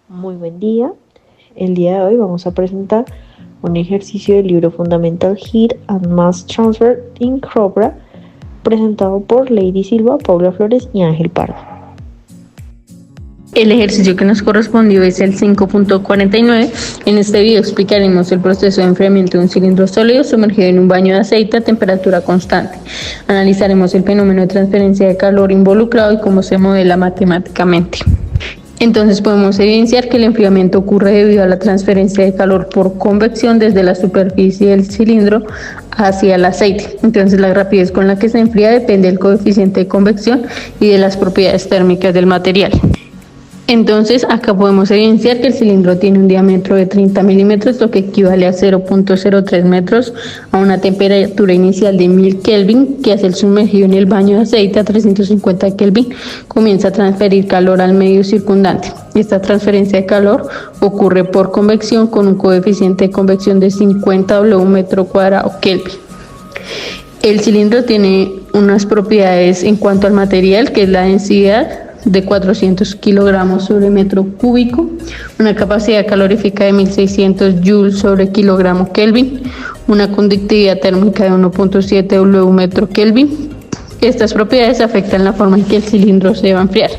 Muy buen día. El día de hoy vamos a presentar un ejercicio del libro Fundamental Heat and Mass Transfer in Cobra, presentado por Lady Silva, Paula Flores y Ángel Pardo. El ejercicio que nos correspondió es el 5.49. En este video explicaremos el proceso de enfriamiento de un cilindro sólido sumergido en un baño de aceite a temperatura constante. Analizaremos el fenómeno de transferencia de calor involucrado y cómo se modela matemáticamente. Entonces podemos evidenciar que el enfriamiento ocurre debido a la transferencia de calor por convección desde la superficie del cilindro hacia el aceite. Entonces la rapidez con la que se enfría depende del coeficiente de convección y de las propiedades térmicas del material. Entonces acá podemos evidenciar que el cilindro tiene un diámetro de 30 milímetros, lo que equivale a 0.03 metros, a una temperatura inicial de 1000 Kelvin, que hace el sumergido en el baño de aceite a 350 Kelvin, comienza a transferir calor al medio circundante. Esta transferencia de calor ocurre por convección con un coeficiente de convección de 50 W metro cuadrado Kelvin. El cilindro tiene unas propiedades en cuanto al material, que es la densidad de 400 kilogramos sobre metro cúbico, una capacidad calorífica de 1600 joules sobre kilogramo Kelvin, una conductividad térmica de 1.7 W metro Kelvin. Estas propiedades afectan la forma en que el cilindro se va a enfriar,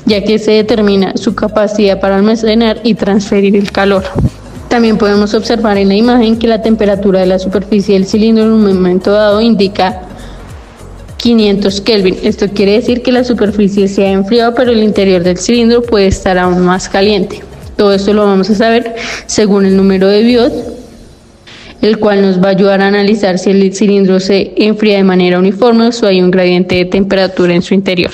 ya que se determina su capacidad para almacenar y transferir el calor. También podemos observar en la imagen que la temperatura de la superficie del cilindro en un momento dado indica 500 Kelvin. Esto quiere decir que la superficie se ha enfriado, pero el interior del cilindro puede estar aún más caliente. Todo esto lo vamos a saber según el número de Biot, el cual nos va a ayudar a analizar si el cilindro se enfría de manera uniforme o si hay un gradiente de temperatura en su interior.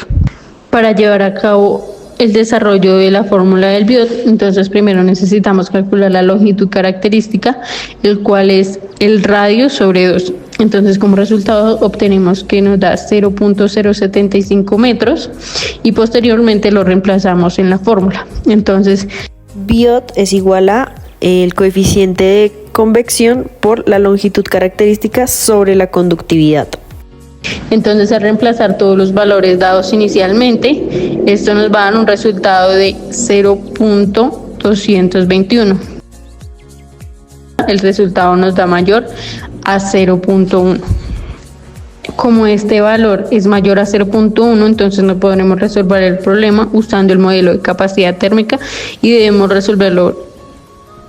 Para llevar a cabo el desarrollo de la fórmula del Biot, entonces primero necesitamos calcular la longitud característica, el cual es el radio sobre 2. Entonces como resultado obtenemos que nos da 0.075 metros y posteriormente lo reemplazamos en la fórmula. Entonces Biot es igual a el coeficiente de convección por la longitud característica sobre la conductividad. Entonces, al reemplazar todos los valores dados inicialmente, esto nos va a dar un resultado de 0.221. El resultado nos da mayor a 0.1. Como este valor es mayor a 0.1, entonces no podremos resolver el problema usando el modelo de capacidad térmica y debemos resolverlo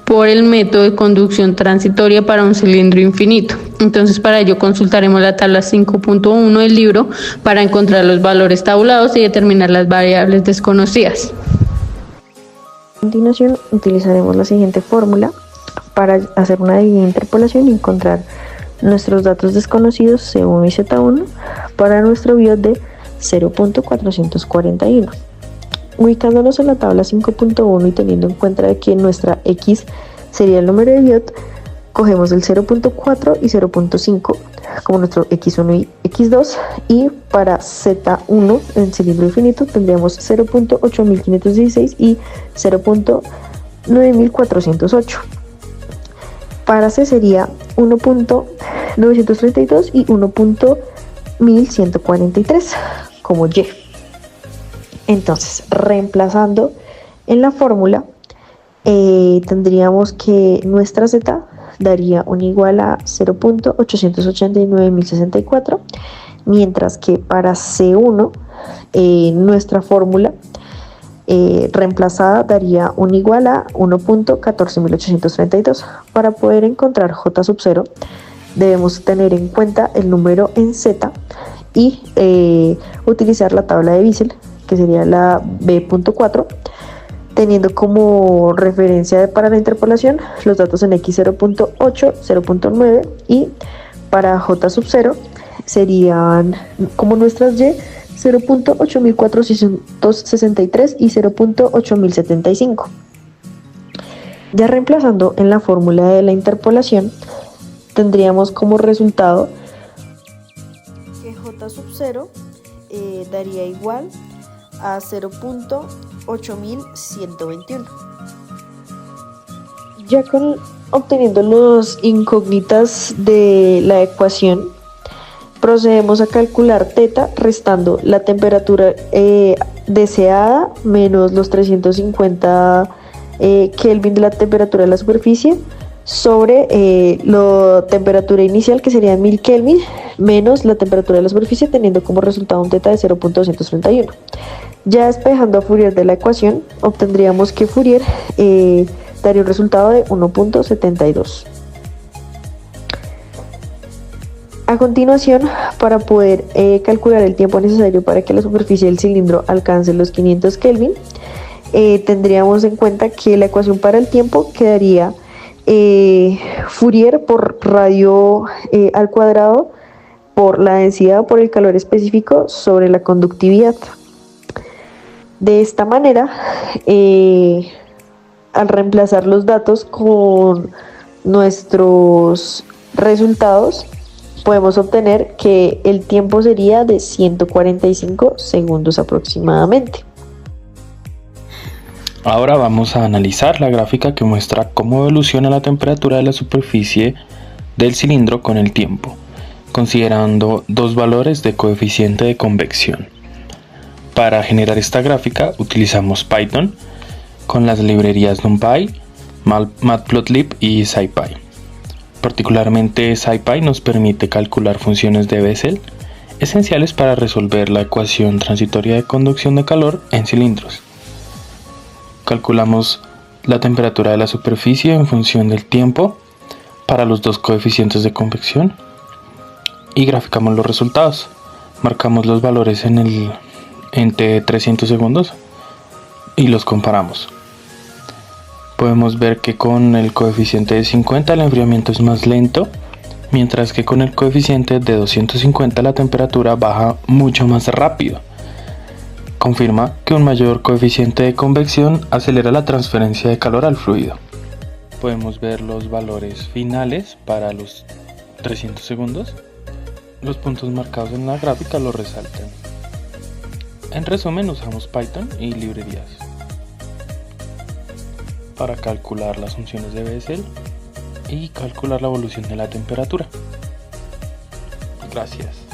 por el método de conducción transitoria para un cilindro infinito. Entonces para ello consultaremos la tabla 5.1 del libro para encontrar los valores tabulados y determinar las variables desconocidas. A continuación utilizaremos la siguiente fórmula para hacer una debida interpolación y encontrar nuestros datos desconocidos C1 y Z1 para nuestro Biot de 0.441. Ubicándonos en la tabla 5.1 y teniendo en cuenta que nuestra X sería el número de Biot, cogemos el 0.4 y 0.5 como nuestro X1 y X2, y para Z1 en cilindro infinito tendríamos 0.8516 y 0.9408. Para C sería 1.932 y 1.1143 como Y. Entonces, reemplazando en la fórmula, tendríamos que nuestra Z daría un igual a 0.889064, mientras que para C1, nuestra fórmula reemplazada daría un igual a 1.14832. Para poder encontrar J sub 0, debemos tener en cuenta el número en Z y utilizar la tabla de Wiesel, que sería la B.4, teniendo como referencia para la interpolación los datos en X 0.8, 0.9, y para J sub 0 serían como nuestras Y 0.8463 y 0.8075. Ya reemplazando en la fórmula de la interpolación, tendríamos como resultado que J sub 0 daría igual a 0.8121. Ya obteniendo los incógnitas de la ecuación, procedemos a calcular θ restando la temperatura deseada menos los 350 Kelvin de la temperatura de la superficie sobre la temperatura inicial, que sería 1000 Kelvin, menos la temperatura de la superficie, teniendo como resultado un θ de 0.231. Ya despejando a Fourier de la ecuación, obtendríamos que Fourier daría un resultado de 1.72. A continuación, para poder calcular el tiempo necesario para que la superficie del cilindro alcance los 500 Kelvin, tendríamos en cuenta que la ecuación para el tiempo quedaría Fourier por radio al cuadrado por la densidad o por el calor específico sobre la conductividad. De esta manera, al reemplazar los datos con nuestros resultados, podemos obtener que el tiempo sería de 145 segundos aproximadamente. Ahora vamos a analizar la gráfica que muestra cómo evoluciona la temperatura de la superficie del cilindro con el tiempo, considerando dos valores de coeficiente de convección. Para generar esta gráfica utilizamos Python con las librerías NumPy, Matplotlib y SciPy. Particularmente SciPy nos permite calcular funciones de Bessel esenciales para resolver la ecuación transitoria de conducción de calor en cilindros. Calculamos la temperatura de la superficie en función del tiempo para los dos coeficientes de convección y graficamos los resultados. Marcamos los valores en T 300 segundos y los comparamos. Podemos ver que con el coeficiente de 50 el enfriamiento es más lento, mientras que con el coeficiente de 250 la temperatura baja mucho más rápido. Confirma que un mayor coeficiente de convección acelera la transferencia de calor al fluido. Podemos ver los valores finales para los 300 segundos. Los puntos marcados en la gráfica los resaltan. En resumen, usamos Python y librerías para calcular las funciones de Bessel y calcular la evolución de la temperatura. Gracias.